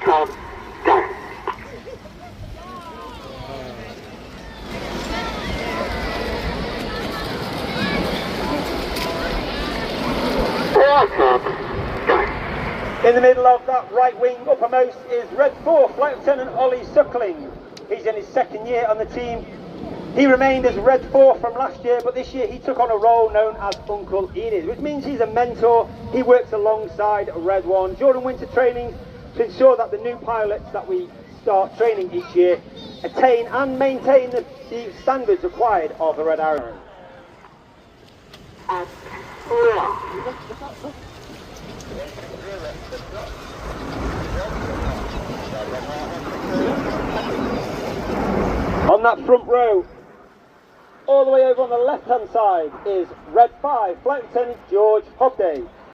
10, go. In the middle of that right wing uppermost is Red 4, Flight Lieutenant Ollie Suckling. He's in his second year on the team. He remained as Red 4 from last year, but this year he took on a role known as Uncle Enid, which means he's a mentor. He works alongside Red 1 during winter training to ensure that the new pilots that we start training each year attain and maintain the standards required of the Redarrows. On that front row, all the way over on the left hand side is Red 5, Flight Lieutenant George Hobday.